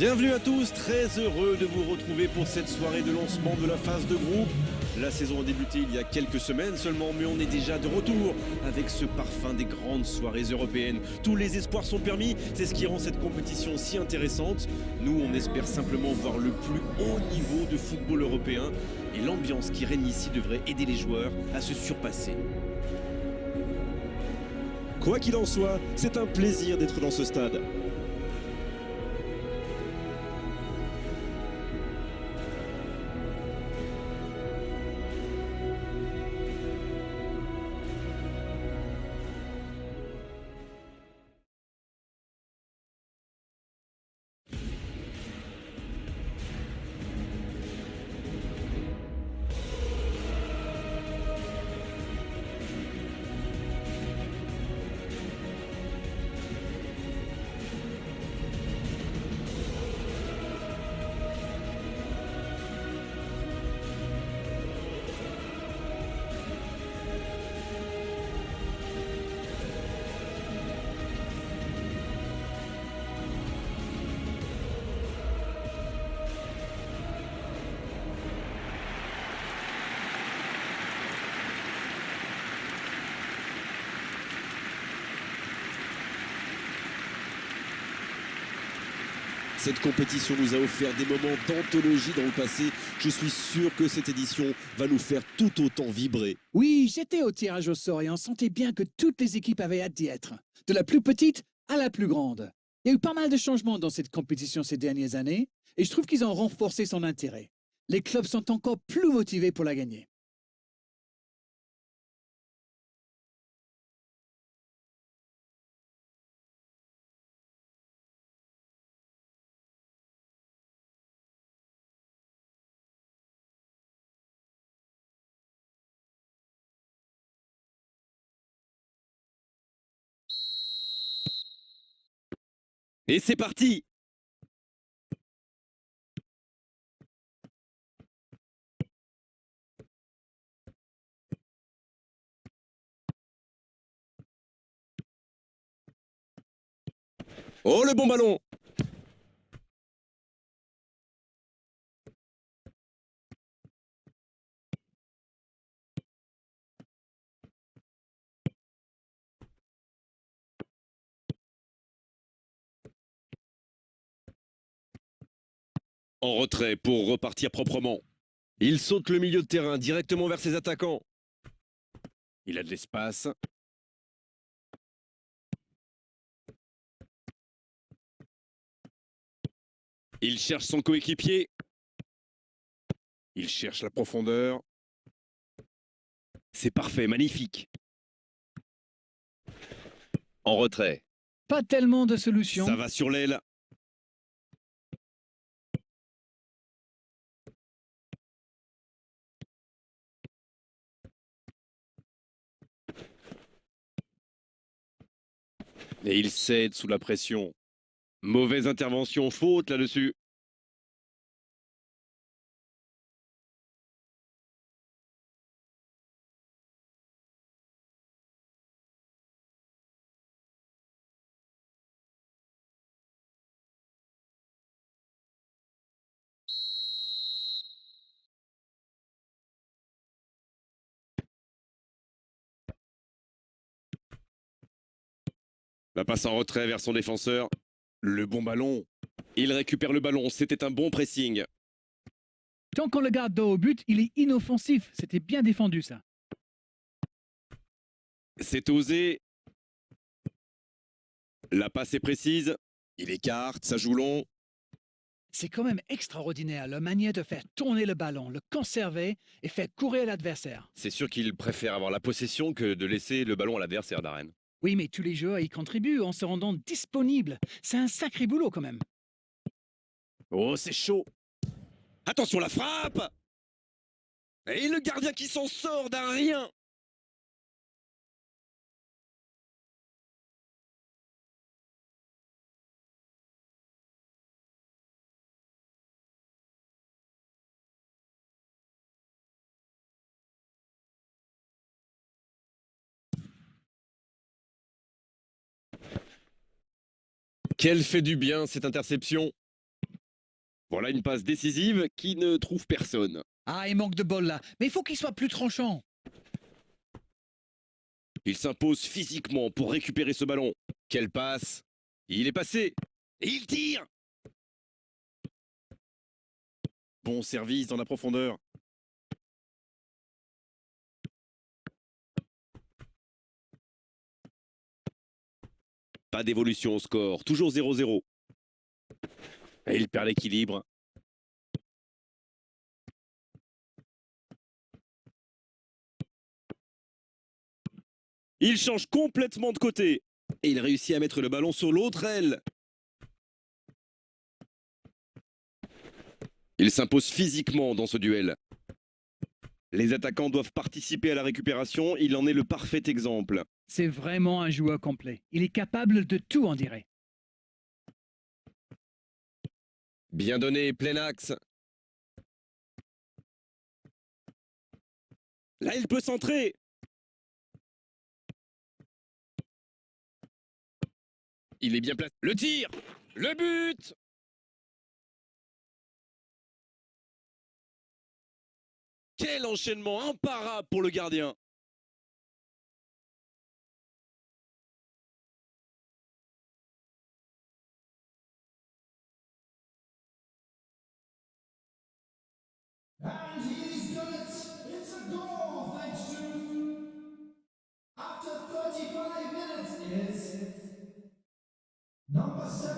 Bienvenue à tous, très heureux de vous retrouver pour cette soirée de lancement de la phase de groupe. La saison a débuté il y a quelques semaines seulement, mais on est déjà de retour avec ce parfum des grandes soirées européennes. Tous les espoirs sont permis, c'est ce qui rend cette compétition si intéressante. Nous, on espère simplement voir le plus haut niveau de football européen et l'ambiance qui règne ici devrait aider les joueurs à se surpasser. Quoi qu'il en soit, c'est un plaisir d'être dans ce stade. Cette compétition nous a offert des moments d'anthologie dans le passé. Je suis sûr que cette édition va nous faire tout autant vibrer. Oui, j'étais au tirage au sort et on sentait bien que toutes les équipes avaient hâte d'y être. De la plus petite à la plus grande. Il y a eu pas mal de changements dans cette compétition ces dernières années et je trouve qu'ils ont renforcé son intérêt. Les clubs sont encore plus motivés pour la gagner. Et c'est parti! Oh, le bon ballon! En retrait pour repartir proprement. Il saute le milieu de terrain directement vers ses attaquants. Il a de l'espace. Il cherche son coéquipier. Il cherche la profondeur. C'est parfait, magnifique. En retrait. Pas tellement de solutions. Ça va sur l'aile. Et il cède sous la pression. Mauvaise intervention, faute là-dessus. La passe en retrait vers son défenseur. Le bon ballon. Il récupère le ballon, c'était un bon pressing. Tant qu'on le garde dos au but, il est inoffensif. C'était bien défendu ça. C'est osé. La passe est précise. Il écarte, ça joue long. C'est quand même extraordinaire la manière de faire tourner le ballon, le conserver et faire courir l'adversaire. C'est sûr qu'il préfère avoir la possession que de laisser le ballon à l'adversaire, Darren. Oui, mais tous les joueurs y contribuent en se rendant disponibles. C'est un sacré boulot quand même. Oh, c'est chaud. Attention, la frappe. Et le gardien qui s'en sort d'un rien. Quelle fait du bien cette interception. Voilà une passe décisive qui ne trouve personne. Ah, il manque de bol là. Mais il faut qu'il soit plus tranchant. Il s'impose physiquement pour récupérer ce ballon. Quelle passe! Il est passé! Et il tire! Bon service dans la profondeur. Pas d'évolution au score, toujours 0-0. Et il perd l'équilibre. Il change complètement de côté. Et il réussit à mettre le ballon sur l'autre aile. Il s'impose physiquement dans ce duel. Les attaquants doivent participer à la récupération, il en est le parfait exemple. C'est vraiment un joueur complet. Il est capable de tout, on dirait. Bien donné, plein axe. Là, il peut centrer. Il est bien placé. Le tir! Le but! Quel enchaînement imparable pour le gardien! And he's done it! It's a goal, thanks to... After 35 minutes is... number 7.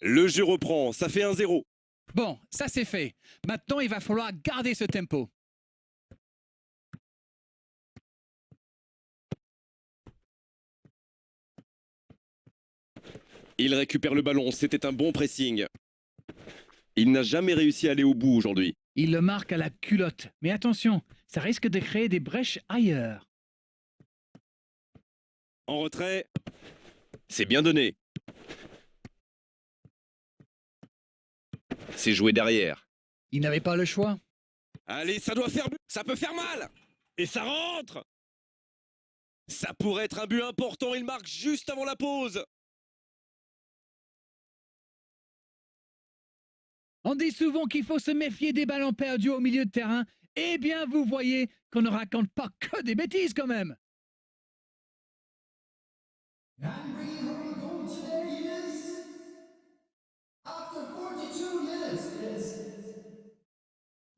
Le jeu reprend, ça fait 1-0. Bon, ça c'est fait. Maintenant, il va falloir garder ce tempo. Il récupère le ballon, c'était un bon pressing. Il n'a jamais réussi à aller au bout aujourd'hui. Il le marque à la culotte. Mais attention, ça risque de créer des brèches ailleurs. En retrait, c'est bien donné. C'est joué derrière. Il n'avait pas le choix. Allez, ça doit faire but, ça peut faire mal. Et ça rentre. Ça pourrait être un but important, il marque juste avant la pause. On dit souvent qu'il faut se méfier des ballons perdus au milieu de terrain. Eh bien, vous voyez qu'on ne raconte pas que des bêtises quand même. And bringing home a goal today is... After 42 minutes is...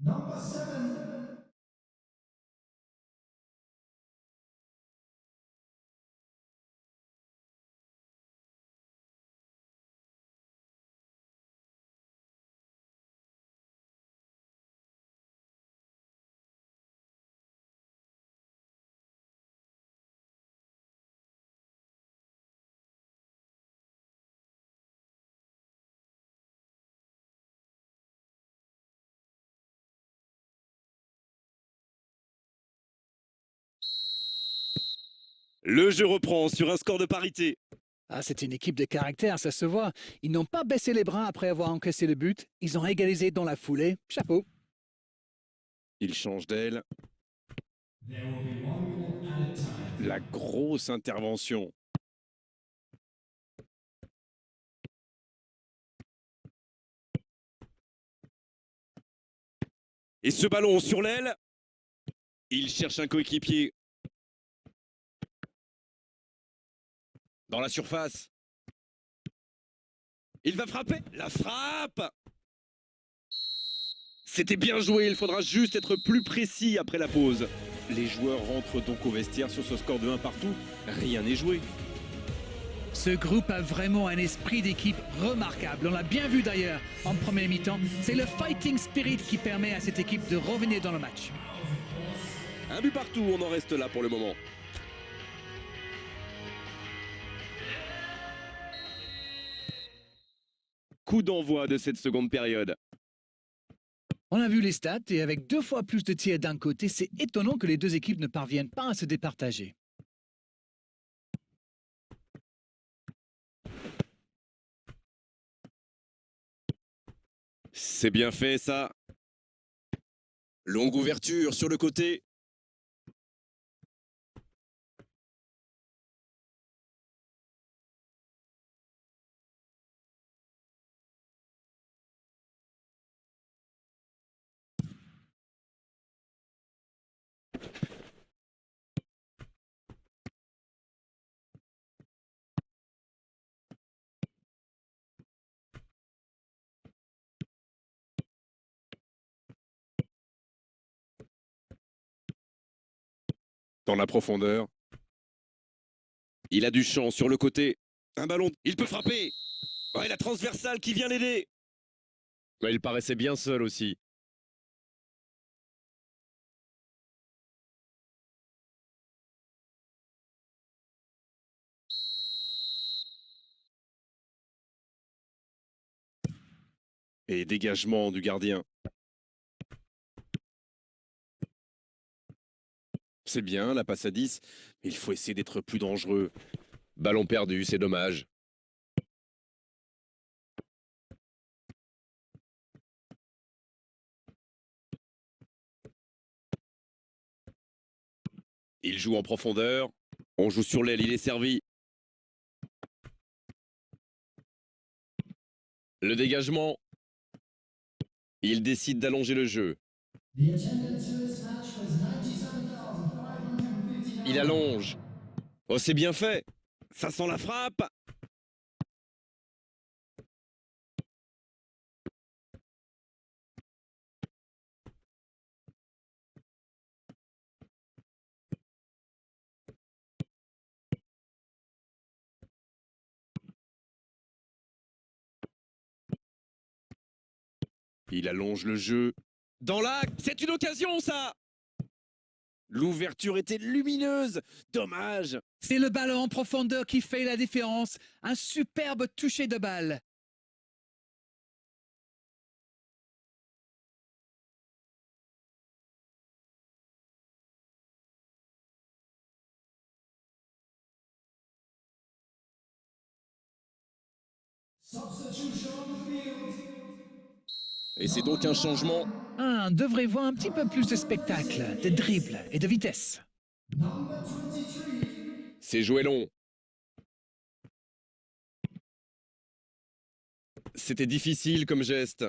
number 7. Le jeu reprend sur un score de parité. Ah, c'est une équipe de caractère, ça se voit. Ils n'ont pas baissé les bras après avoir encaissé le but. Ils ont égalisé dans la foulée. Chapeau. Il change d'aile. There will be 1 minute at a time. La grosse intervention. Et ce ballon sur l'aile. Il cherche un coéquipier. Dans la surface. Il va frapper. La frappe. C'était bien joué, il faudra juste être plus précis après la pause. Les joueurs rentrent donc au vestiaire sur ce score de 1 partout. Rien n'est joué. Ce groupe a vraiment un esprit d'équipe remarquable. On l'a bien vu d'ailleurs en première mi-temps. C'est le fighting spirit qui permet à cette équipe de revenir dans le match. Un but partout, on en reste là pour le moment. Coup d'envoi de cette seconde période. On a vu les stats et avec 2 fois plus de tirs d'un côté, c'est étonnant que les deux équipes ne parviennent pas à se départager. C'est bien fait ça. Longue ouverture sur le côté. Dans la profondeur. Il a du champ sur le côté. Un ballon, il peut frapper. Ouais, la transversale qui vient l'aider. Ouais, il paraissait bien seul aussi. Et dégagement du gardien. C'est bien, la passe à 10, mais il faut essayer d'être plus dangereux. Ballon perdu, c'est dommage. Il joue en profondeur. On joue sur l'aile, il est servi. Le dégagement. Il décide d'allonger le jeu. The attendance to this match was 97,559. Il allonge. Oh, c'est bien fait. Ça sent la frappe. Il allonge le jeu. Dans l'axe, c'est une occasion ça. L'ouverture était lumineuse. Dommage. C'est le ballon en profondeur qui fait la différence. Un superbe toucher de balle. Substitution on the field. Et c'est donc un changement. On devrait voir un petit peu plus de spectacle, de dribble et de vitesse. Number 23. C'est joué long. C'était difficile comme geste.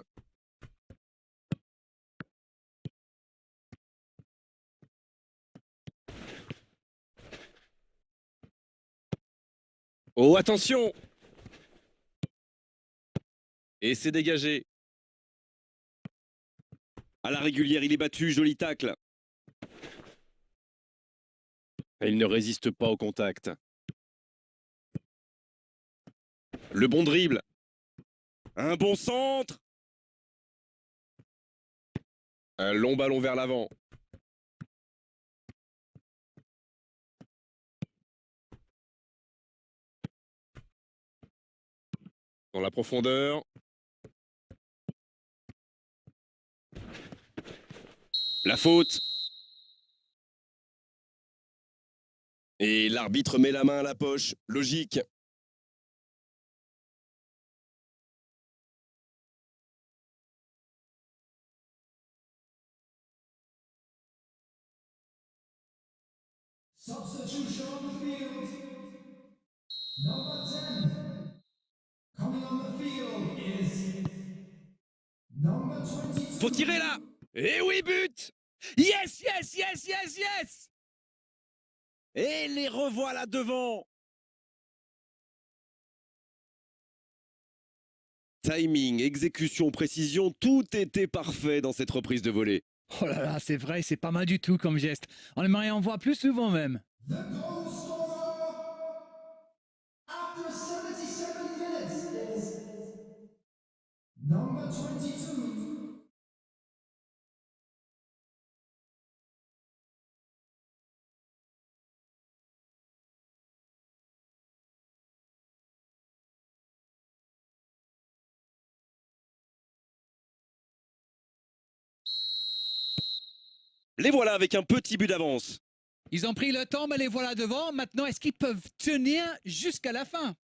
Oh, attention! Et c'est dégagé. À la régulière, il est battu, joli tacle. Et il ne résiste pas au contact. Le bon dribble. Un bon centre. Un long ballon vers l'avant. Dans la profondeur. La faute. Et l'arbitre met la main à la poche. Logique. Substitution on the field. Number 10. Coming on the field is number 22. Faut tirer là. Et oui, but. Yes, yes, yes, yes, yes! Et les revoilà devant. Timing, exécution, précision, tout était parfait dans cette reprise de volée. Oh là là, c'est vrai, c'est pas mal du tout comme geste. On aimerait en voir plus souvent même. The goal scorer after 77 minutes is number 22. Les voilà avec un petit but d'avance. Ils ont pris le temps, mais les voilà devant. Maintenant, est-ce qu'ils peuvent tenir jusqu'à la fin?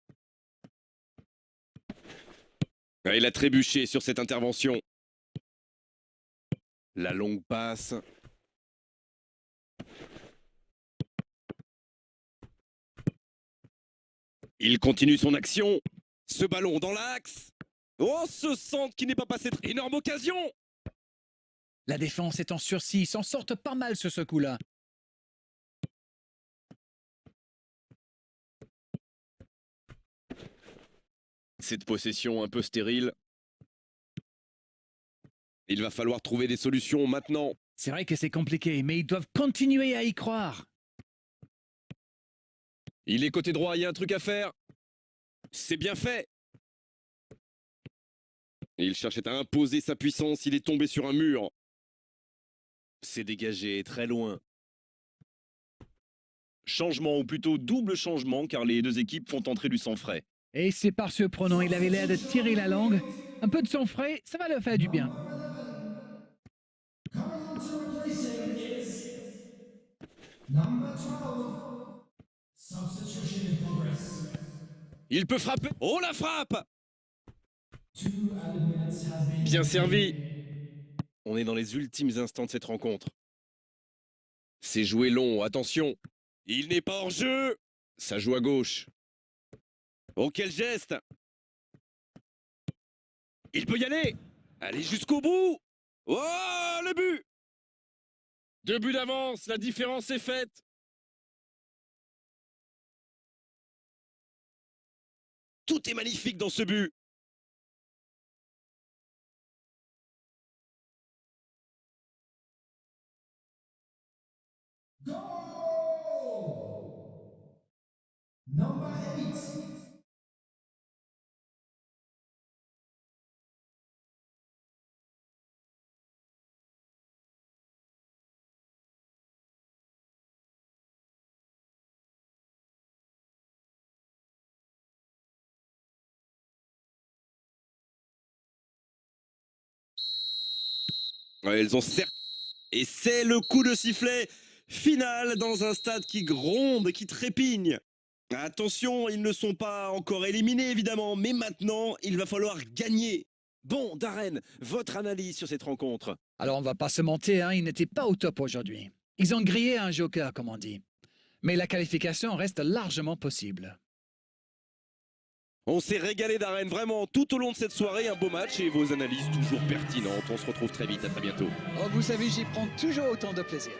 Il a trébuché sur cette intervention. La longue passe. Il continue son action. Ce ballon dans l'axe. Oh, ce centre qui n'est pas passé. Énorme occasion. La défense est en sursis, ils s'en sortent pas mal sur ce coup-là. Cette possession un peu stérile. Il va falloir trouver des solutions maintenant. C'est vrai que c'est compliqué, mais ils doivent continuer à y croire. Il est côté droit, il y a un truc à faire. C'est bien fait. Il cherchait à imposer sa puissance, il est tombé sur un mur. C'est dégagé, très loin. Changement, ou plutôt double changement, car les deux équipes font entrer du sang frais. Et c'est pas surprenant, il avait l'air de tirer la langue. Un peu de sang frais, ça va leur faire du bien. Coming on to replacing is number 12. Substitution in progress. Il peut frapper. Oh, la frappe! 2 added minutes has been Bien servi. completed. On est dans les ultimes instants de cette rencontre. C'est joué long, attention. Il n'est pas hors jeu. Ça joue à gauche. Oh, quel geste! Il peut y aller. Allez jusqu'au bout. Oh, le but! 2 buts d'avance, la différence est faite. Tout est magnifique dans ce but. Goal! Number 8. Ouais, elles ont certes. Et c'est le coup de sifflet final dans un stade qui gronde, qui trépigne. Attention, ils ne sont pas encore éliminés évidemment, mais maintenant il va falloir gagner. Bon, Darren, votre analyse sur cette rencontre? Alors on va pas se mentir, hein, ils n'étaient pas au top aujourd'hui. Ils ont grillé un joker, comme on dit. Mais la qualification reste largement possible. On s'est régalé, Darren, vraiment tout au long de cette soirée, un beau match et vos analyses toujours pertinentes. On se retrouve très vite, à très bientôt. Oh, vous savez, j'y prends toujours autant de plaisir.